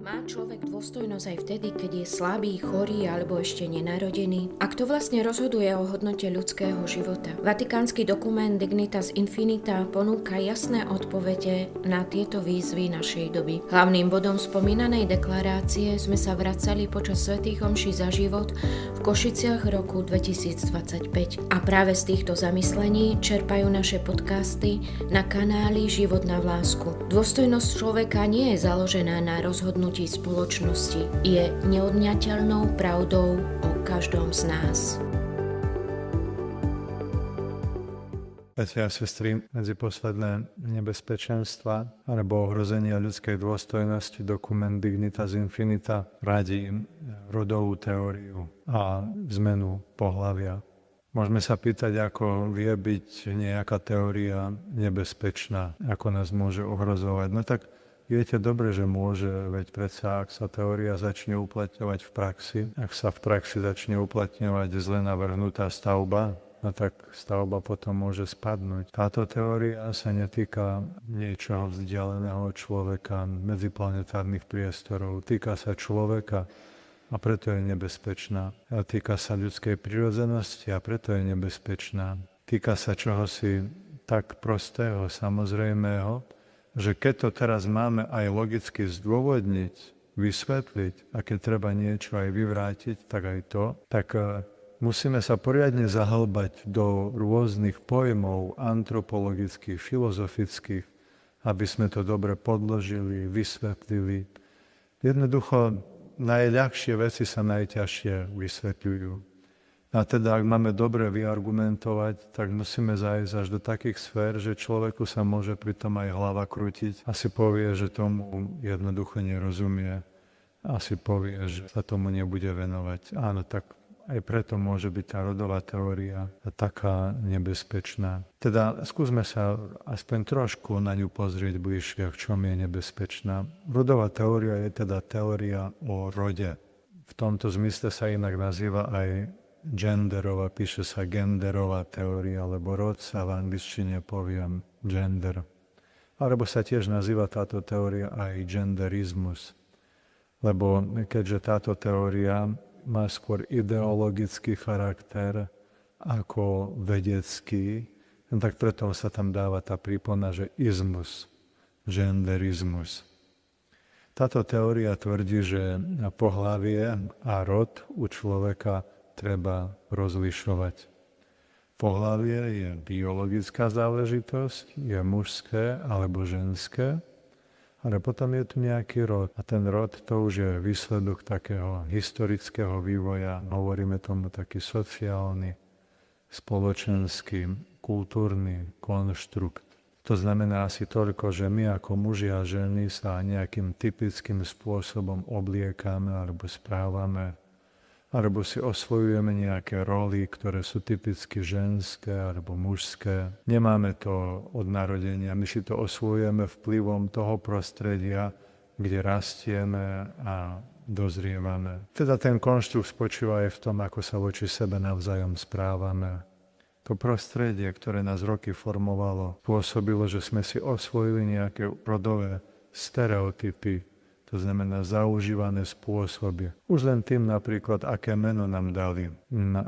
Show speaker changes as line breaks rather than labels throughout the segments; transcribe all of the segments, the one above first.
Má človek dôstojnosť aj vtedy, keď je slabý, chorý alebo ešte nenarodený? A kto vlastne rozhoduje o hodnote ľudského života? Vatikánsky dokument Dignitas Infinita ponúka jasné odpovede na tieto výzvy našej doby. Hlavným bodom spomínanej deklarácie sme sa vracali počas svätých omší za život v Košiciach roku 2025. A práve z týchto zamyslení čerpajú naše podcasty na kanáli Život na vlásku. Dôstojnosť človeka nie je založená na rozhodnutí spoločnosti, je neodňateľnou pravdou o každom z nás.
Bratia a sestry, medzi posledné nebezpečenstva alebo ohrozenia ľudskej dôstojnosti dokument Dignitas Infinita radí rodovú teóriu a zmenu pohlavia. Môžeme sa pýtať, ako vie byť nejaká teória nebezpečná, ako nás môže ohrozovať. No tak viete dobre, že môže, veď predsa, ak sa teória začne uplatňovať v praxi, ak sa v praxi začne uplatňovať zle navrhnutá stavba, no tak stavba potom môže spadnúť. Táto teória sa netýka niečoho vzdialeného človeka, medziplanetárnych priestorov, týka sa človeka a preto je nebezpečná. A týka sa ľudskej prirodzenosti a preto je nebezpečná. Týka sa čohosi tak prostého, samozrejmého, že keď to teraz máme aj logicky zdôvodniť, vysvetliť a keď treba niečo aj vyvrátiť, tak aj to, tak musíme sa poriadne zahlbať do rôznych pojmov antropologických, filozofických, aby sme to dobre podložili, vysvetlili. Jednoducho najľahšie veci sa najťažšie vysvetľujú. A teda, ak máme dobre vyargumentovať, tak musíme zájsť až do takých sfér, že človeku sa môže pritom aj hlava krútiť. Asi povie, že tomu jednoducho nerozumie. Asi povie, že sa tomu nebude venovať. Áno, tak aj preto môže byť tá rodová teória taká nebezpečná. Teda skúsme sa aspoň trošku na ňu pozrieť bližšie, v čom je nebezpečná. Rodová teória je teda teória o rode. V tomto zmysle sa inak nazýva aj genderová, píše sa genderová teória, alebo rod sa v angličtine poviem gender. Alebo sa tiež nazýva táto teória aj genderizmus. Lebo keďže táto teória má skôr ideologický charakter ako vedecký, tak preto sa tam dáva tá prípona, že izmus, genderizmus. Táto teória tvrdí, že pohlavie a rod u človeka treba rozlišovať. Pohlavie je biologická záležitosť, je mužské alebo ženské, ale potom je tu nejaký rod. A ten rod to už je výsledok takého historického vývoja, hovoríme tomu taký sociálny, spoločenský, kultúrny konštrukt. To znamená asi toľko, že my ako muži a ženy sa nejakým typickým spôsobom obliekame alebo správame, alebo si osvojujeme nejaké roly, ktoré sú typicky ženské alebo mužské. Nemáme to od narodenia, my si to osvojujeme vplyvom toho prostredia, kde rastieme a dozrievame. Teda ten konštrukt spočíva aj v tom, ako sa voči sebe navzájom správame. To prostredie, ktoré nás roky formovalo, pôsobilo, že sme si osvojili nejaké rodové stereotypy, to znamená zaužívané spôsoby. Už len tým napríklad, aké meno nám dali,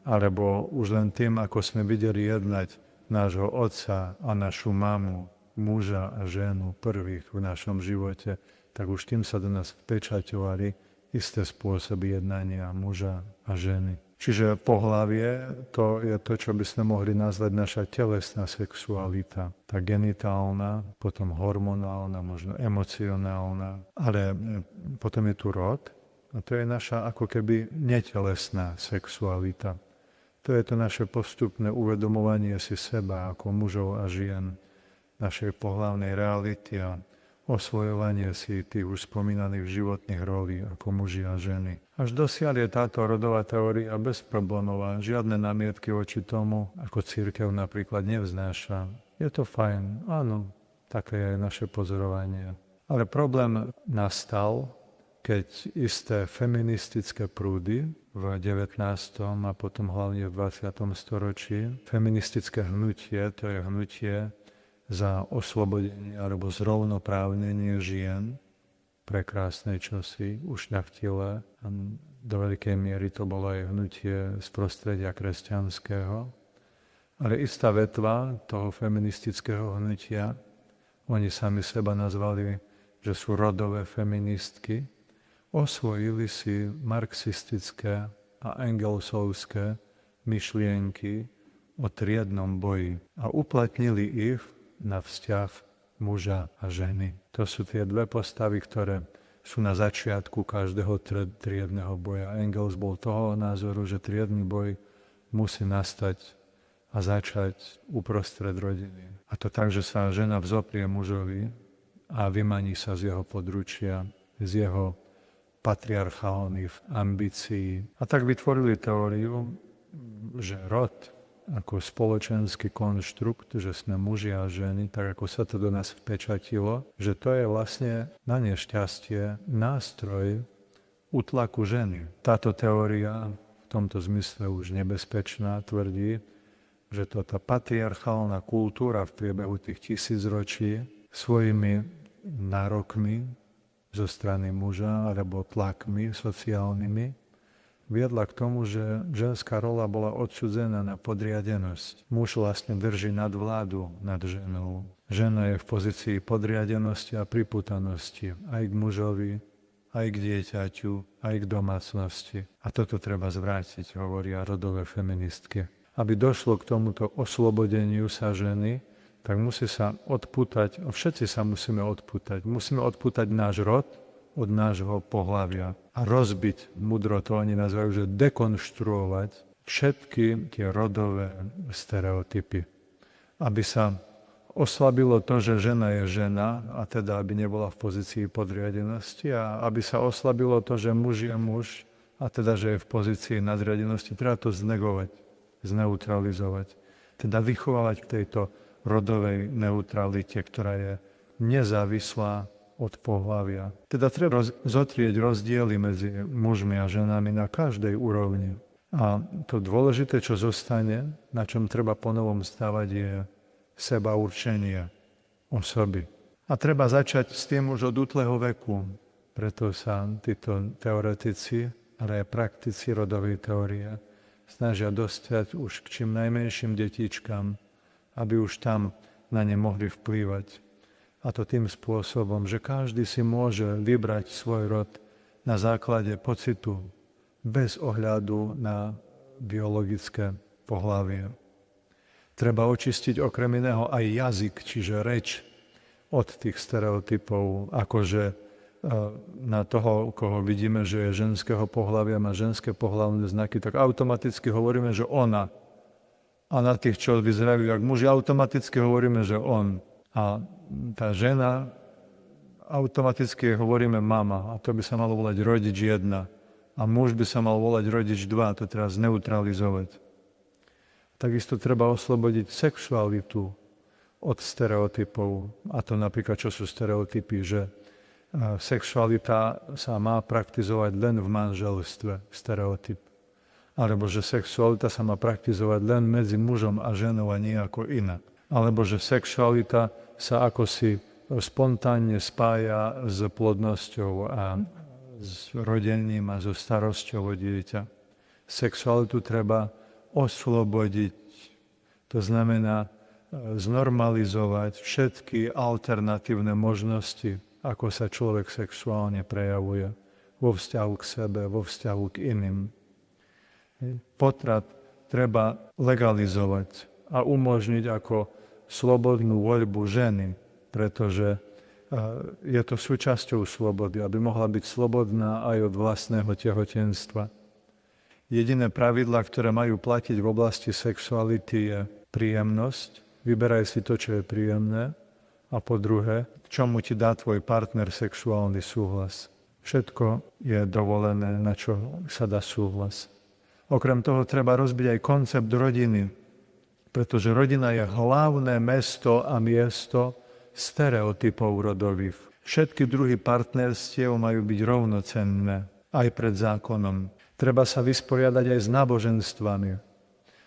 alebo už len tým, ako sme videli jednať nášho otca a našu mamu, muža a ženu prvých v našom živote, tak už tým sa do nás vpečaťovali isté spôsoby jednania muža a ženy. Čiže pohlavie, to je to, čo by sme mohli nazvať naša telesná sexualita. Tá genitálna, potom hormonálna, možno emocionálna. Ale potom je tu rod a to je naša ako keby netelesná sexualita. To je to naše postupné uvedomovanie si seba ako mužov a žien, našej pohlavnej reality a osvojovanie si tých už spomínaných životných rolí ako muži a ženy. Až dosiaľ je táto rodová teória bezproblémová, žiadne námietky voči tomu, ako cirkev napríklad nevznáša. Je to fajn, áno, také je naše pozorovanie. Ale problém nastal, keď isté feministické prúdy v 19. a potom hlavne v 20. storočí, feministické hnutie, to je hnutie za oslobodenie alebo zrovnoprávnenie žien, prekrásne čosi, ušľachtilé. A do veľkej miery to bolo aj hnutie z prostredia kresťanského. Ale istá vetva toho feministického hnutia, oni sami seba nazvali, že sú rodové feministky, osvojili si marxistické a engelsovské myšlienky o triednom boji a uplatnili ich na vzťah muža a ženy. To sú tie dve postavy, ktoré sú na začiatku každého triedneho boja. Engels bol toho názoru, že triedny boj musí nastať a začať uprostred rodiny. A to tak, že sa žena vzoprie mužovi a vymaní sa z jeho područia, z jeho patriarchálnych ambícií. A tak vytvorili teóriu, že rod ako spoločenský konštrukt, že sme muži a ženy, tak ako sa to do nás vpečatilo, že to je vlastne na nešťastie nástroj útlaku ženy. Táto teória v tomto zmysle už nebezpečná tvrdí, že tá patriarchálna kultúra v priebehu tých 1000 ročí svojimi nárokmi zo strany muža alebo tlakmi sociálnymi viedla k tomu, že ženská rola bola odsudzená na podriadenosť. Muž vlastne drží nadvládu nad ženou. Žena je v pozícii podriadenosti a pripútanosti aj k mužovi, aj k dieťaťu, aj k domácnosti. A toto treba zvrátiť, hovoria rodové feministky. Aby došlo k tomuto oslobodeniu sa ženy, tak musí sa odpútať, všetci sa musíme odpútať. Musíme odpútať náš rod od nášho pohlavia a rozbiť, mudro to oni nazvajú, že dekonštruovať všetky tie rodové stereotypy. Aby sa oslabilo to, že žena je žena, a teda aby nebola v pozícii podriadenosti, a aby sa oslabilo to, že muž je muž, a teda, že je v pozícii nadriadenosti. Treba to znegovať, zneutralizovať. Teda vychovávať k tejto rodovej neutralite, ktorá je nezávislá od pohlavia. Teda treba zotrieť rozdiely medzi mužmi a ženami na každej úrovni. A to dôležité, čo zostane, na čom treba ponovom stavať, je seba určenie osoby. A treba začať s tým už od útleho veku. Preto sa títo teoretici, ale aj praktici rodovej teórie snažia dostať už k čím najmenším detičkám, aby už tam na ne mohli vplývať. A to tým spôsobom, že každý si môže vybrať svoj rod na základe pocitu, bez ohľadu na biologické pohlavie. Treba očistiť okrem iného aj jazyk, čiže reč, od tých stereotypov, akože na toho, koho vidíme, že je ženského pohlavia, má ženské pohlavné znaky, tak automaticky hovoríme, že ona. A na tých, čo vyzerajú jak muži, automaticky hovoríme, že on. A tá žena, automaticky hovoríme mama, a to by sa malo volať rodič 1. A muž by sa mal volať rodič 2, to treba zneutralizovať. Takisto treba oslobodiť sexualitu od stereotypov. A to napríklad, čo sú stereotypy, že sexualita sa má praktizovať len v manželstve, stereotyp. Alebo že sexualita sa má praktizovať len medzi mužom a ženou a nejako inak. Alebo že sexualita sa akosi spontánne spája s plodnosťou a s rodením a so starosťou o dieťa. Sexualitu treba oslobodiť. To znamená znormalizovať všetky alternatívne možnosti, ako sa človek sexuálne prejavuje vo vzťahu k sebe, vo vzťahu k iným. Potrat treba legalizovať a umožniť ako slobodnú voľbu ženy, pretože je to súčasťou slobody, aby mohla byť slobodná aj od vlastného tehotenstva. Jediné pravidlá, ktoré majú platiť v oblasti sexuality, je príjemnosť. Vyberaj si to, čo je príjemné. A po druhé, k čomu ti dá tvoj partner sexuálny súhlas. Všetko je dovolené, na čo sa dá súhlas. Okrem toho treba rozbiť aj koncept rodiny, pretože rodina je hlavné mesto a miesto stereotypov rodových. Všetky druhy partnerstiev majú byť rovnocenné, aj pred zákonom. Treba sa vysporiadať aj s náboženstvami,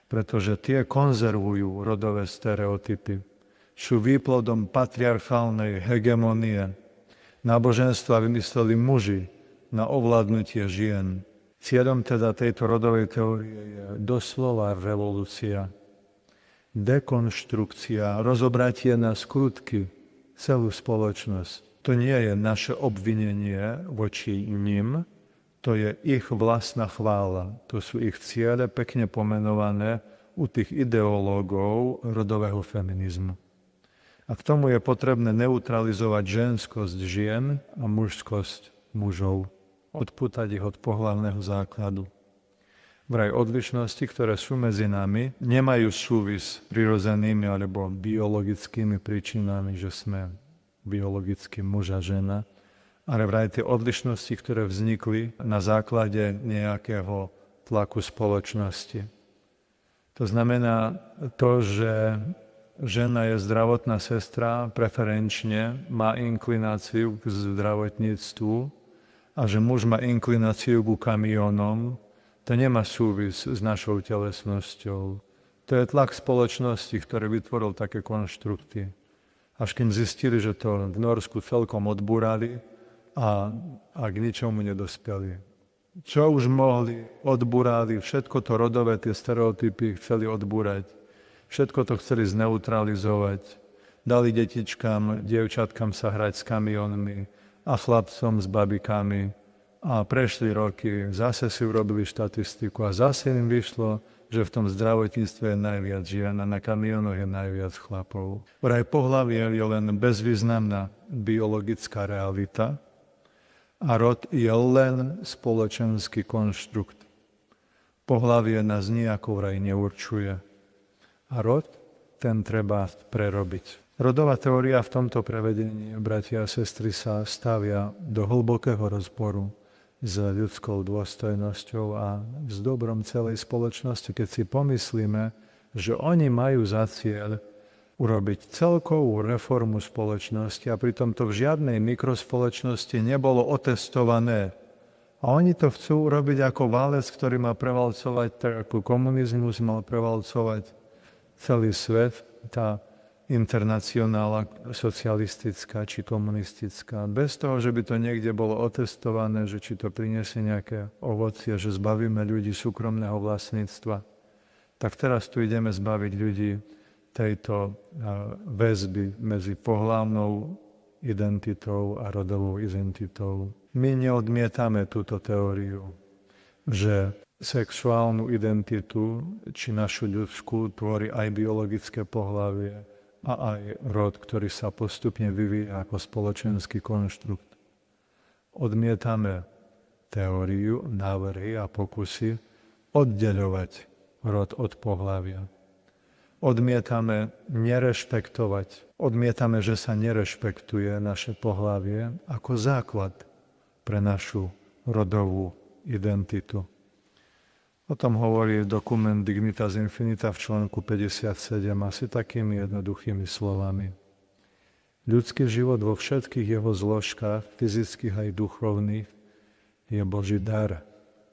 pretože tie konzervujú rodové stereotypy. Sú výplodom patriarchálnej hegemonie. Náboženstva vymysleli muži na ovládnutie žien. Cieľom teda tejto rodovej teórie je doslova revolúcia, dekonštrukcia, rozobratie na skutky celú spoločnosť. To nie je naše obvinenie voči nim, to je ich vlastná chvála. To sú ich ciele pekne pomenované u tých ideológov rodového feminizmu. A k tomu je potrebné neutralizovať ženskosť žien a mužskosť mužov. Odpútať ich od pohlavného základu. Vraj odlišnosti, ktoré sú medzi nami, nemajú súvis s prirodzenými alebo biologickými príčinami, že sme biologicky muž a žena, ale vraj tie odlišnosti, ktoré vznikli na základe nejakého tlaku spoločnosti. To znamená to, že žena je zdravotná sestra, preferenčne má inklináciu k zdravotníctvu a že muž má inklináciu ku kamionom, to nemá súvis s našou telesnosťou. To je tlak spoločnosti, ktorý vytvoril také konštrukty. Až kým zistili, že to v Norsku celkom odbúrali a k ničomu nedospeli. Čo už mohli, odbúrali, všetko to rodové, tie stereotypy chceli odbúrať. Všetko to chceli zneutralizovať. Dali detičkám, dievčatkám sa hrať s kamionmi a chlapcom s babikami. A prešli roky, zase si urobili štatistiku a zase im vyšlo, že v tom zdravotníctve je najviac žien a na kamionoch je najviac chlapov. Vraj pohlavie je len bezvýznamná biologická realita a rod je len spoločenský konštrukt. Pohlavie nás nijako vraj neurčuje. A rod, ten treba prerobiť. Rodová teória v tomto prevedení, bratia a sestry, sa stavia do hlbokého rozporu s ľudskou dôstojnosťou a s dobrom celej spoločnosti, keď si pomyslíme, že oni majú za cieľ urobiť celkovú reformu spoločnosti a pritom to v žiadnej mikrospoločnosti nebolo otestované. A oni to chcú urobiť ako válec, ktorý má prevalcovať, tak ako komunizmus mal prevalcovať celý svet, tá internacionála socialistická či komunistická, bez toho, že by to niekde bolo otestované, že či to priniesie nejaké ovocie, že zbavíme ľudí súkromného vlastníctva. Tak teraz tu ideme zbaviť ľudí tejto väzby medzi pohlavnou identitou a rodovou identitou. My neodmietame túto teóriu, že sexuálnu identitu či našu ľudskú tvorí aj biologické pohlavie a aj rod, ktorý sa postupne vyvíja ako spoločenský konštrukt. Odmietame teóriu, návrhy a pokusy oddeľovať rod od pohlavia. Odmietame nerešpektovať. Odmietame, že sa nerešpektuje naše pohlavie ako základ pre našu rodovú identitu. O tom hovorí dokument Dignitas Infinita v článku 57 asi takými jednoduchými slovami. Ľudský život vo všetkých jeho zložkách, fyzických aj duchovných, je Boží dar,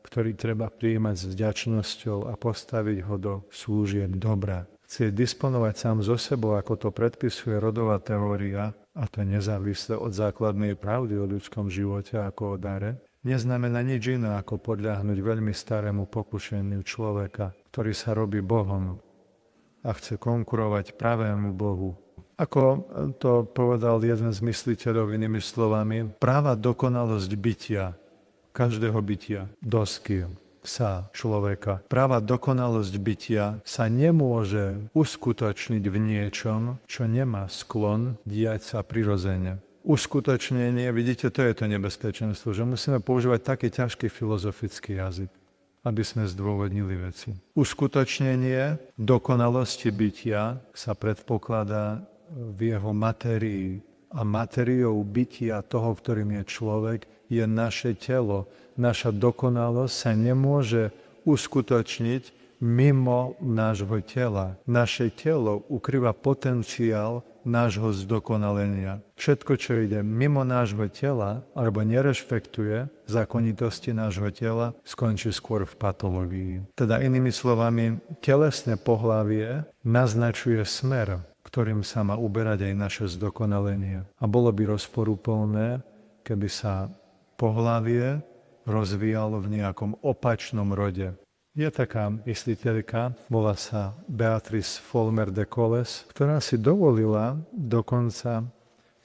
ktorý treba prijímať s vďačnosťou a postaviť ho do služieb dobra. Chce disponovať sám so sebou, ako to predpisuje rodová teória, a to nezávisle od základnej pravdy o ľudskom živote ako o dare, neznamená nič iné, ako podľahnuť veľmi starému pokušeniu človeka, ktorý sa robí Bohom a chce konkurovať pravému Bohu. Ako to povedal jeden z mysliteľov inými slovami, práva dokonalosť bytia, každého bytia, dosky, psa, človeka. Práva dokonalosť bytia sa nemôže uskutočniť v niečom, čo nemá sklon diať sa prirodzene. Uskutočnenie, vidíte, to je to nebezpečenstvo, že musíme používať taký ťažký filozofický jazyk, aby sme zdôvodnili veci. Uskutočnenie dokonalosti bytia sa predpokladá v jeho matérii. A matériou bytia toho, ktorým je človek, je naše telo. Naša dokonalosť sa nemôže uskutočniť mimo nášho tela. Naše telo ukrýva potenciál nášho zdokonalenia. Všetko, čo ide mimo nášho tela alebo nerešpektuje zákonitosti nášho tela, skončí skôr v patológii. Teda inými slovami, telesné pohlavie naznačuje smer, ktorým sa má uberať aj naše zdokonalenie. A bolo by rozporuplné, keby sa pohlavie rozvíjalo v nejakom opačnom rode. Je taká mysliteľka, volá sa Beatrice Folmer de Coles, ktorá si dovolila dokonca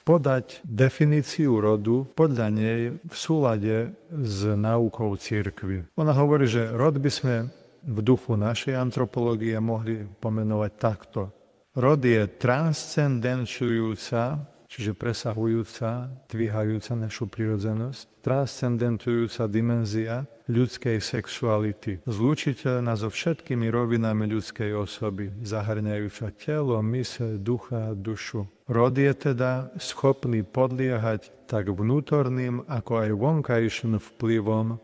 podať definíciu rodu podľa nej v súlade s náukou cirkvi. Ona hovorí, že rod by sme v duchu našej antropológie mohli pomenovať takto. Rod je transcendentujúca, čiže presahujúca, dvíhajúca našu prirodzenosť, transcendentujúca dimenzia ľudskej sexuality, zlúčiteľná so všetkými rovinami ľudskej osoby, zahrňajúca telo, myseľ, ducha a dušu. Rod je teda schopný podliehať tak vnútorným, ako aj vonkajším vplyvom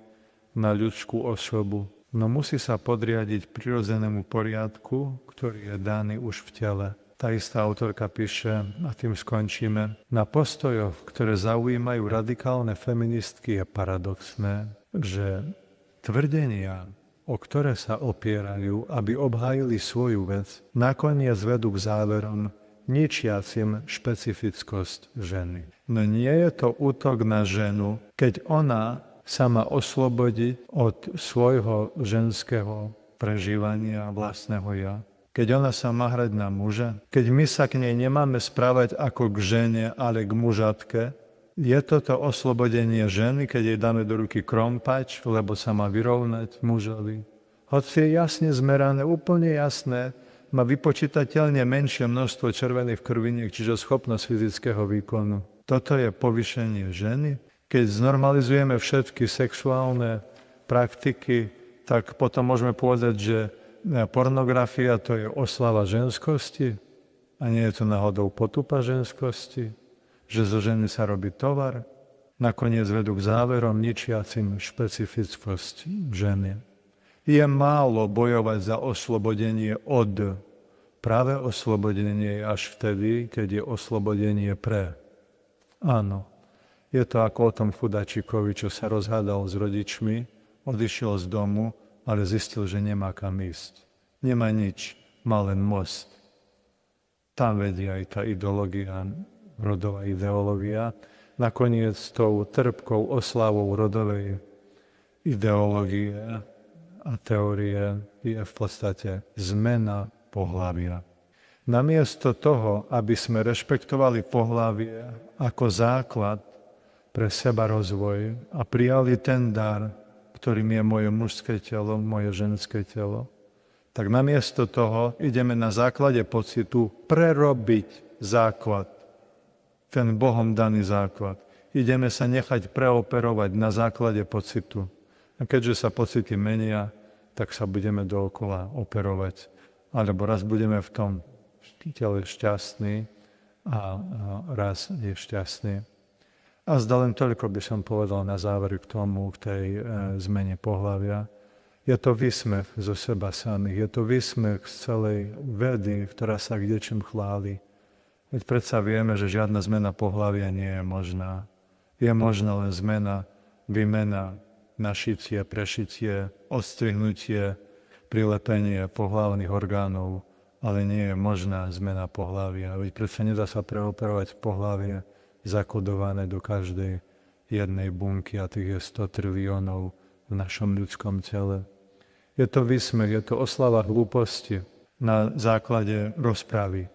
na ľudskú osobu, no musí sa podriadiť prirodzenému poriadku, ktorý je daný už v tele. Tá istá autorka píše, a tým skončíme, na postojoch, ktoré zaujímajú radikálne feministky, je paradoxné, že tvrdenia, o ktoré sa opierajú, aby obhájili svoju vec, nakoniec vedú k záverom ničiacim špecifickosť ženy. No nie je to útok na ženu, keď ona sa má oslobodiť od svojho ženského prežívania vlastného ja. Keď ona sa má hrať na muža, keď my sa k nej nemáme správať ako k žene, ale k mužatke, je toto oslobodenie ženy, keď jej dáme do ruky krompač, lebo sa má vyrovnať mužovi. Hoci je jasne zmerané, úplne jasné, má vypočítateľne menšie množstvo červených krviniek, čiže schopnosť fyzického výkonu. Toto je povýšenie ženy. Keď znormalizujeme všetky sexuálne praktiky, tak potom môžeme povedať, že pornografia to je oslava ženskosti a nie je to náhodou potupa ženskosti, že zo ženy sa robí tovar, nakoniec vedú k záverom ničiacim špecifickosť ženy. Je málo bojovať za oslobodenie od. Práve oslobodenie je až vtedy, keď je oslobodenie pre. Áno, je to ako o tom chudáčikovi, čo sa rozhádal s rodičmi, odišiel z domu, ale zistil, že nemá kam ísť. Nemá nič, má len most. Tam vedie aj tá ideológia, rodová ideológia. Nakoniec tou trpkou oslavou rodovej ideológie a teórie je v podstate zmena pohlavia. Namiesto toho, aby sme rešpektovali pohlavie ako základ pre seba rozvoj a prijali ten dar, ktorým je moje mužské telo, moje ženské telo, tak namiesto toho ideme na základe pocitu prerobiť základ, ten Bohom daný základ. Ideme sa nechať preoperovať na základe pocitu. A keďže sa pocity menia, tak sa budeme dookola operovať. Alebo raz budeme v tom tele šťastní a raz nešťastní. A zda len toľko by som povedal na záver k tomu, k tej zmene pohlavia. Je to výsmech zo seba samých, je to výsmech z celej vedy, ktorá sa kdečím chváli. Veď predsa vieme, že žiadna zmena pohlavia nie je možná. Je možná len zmena, výmena, našitie, prešitie, odstrihnutie, prilepenie pohlavných orgánov, ale nie je možná zmena pohlavia. Veď predsa nedá sa preoperovať pohlavie zakodované do každej jednej bunky a tých je 100 triliónov v našom ľudskom tele. Je to výsmech, je to oslava hlúposti na základe rozpravy.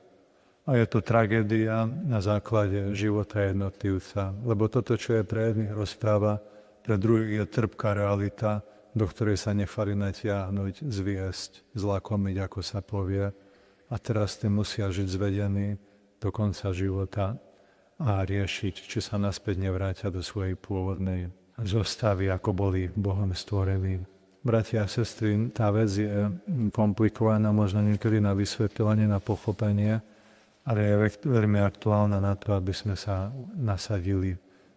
A je to tragédia na základe života jednotlivca. Lebo toto, čo je pre jedných rozpráva, pre druhých je trpká realita, do ktorej sa nechali natiahnuť, zviesť, zlakomiť, ako sa povie. A teraz tým musia žiť zvedení do konca života a riešiť, či sa naspäť nevrátia do svojej pôvodnej zostavy, ako boli Bohom stvorení. Bratia a sestry, tá vec je komplikovaná, možno niekedy na vysvetlenie, na pochopenie, ale je veľmi aktuálna na to, aby sme sa nasadili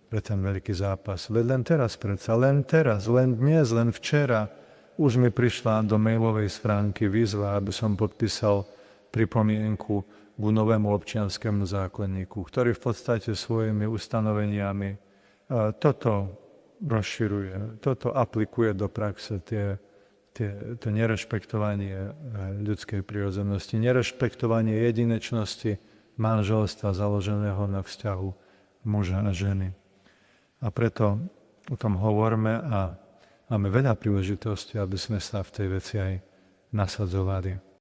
pre ten veľký zápas. Veď len teraz predsa, len dnes, len včera už mi prišla do mailovej schránky výzva, aby som podpísal pripomienku k novému občianskému zákonníku, ktorý v podstate svojimi ustanoveniami toto rozširuje, toto aplikuje do praxe, to nerešpektovanie ľudskej prirodzenosti, nerešpektovanie jedinečnosti manželstva založeného na vzťahu muža a ženy. A A preto o tom hovoríme a máme veľa príležitostí, aby sme sa v tej veci aj nasadzovali.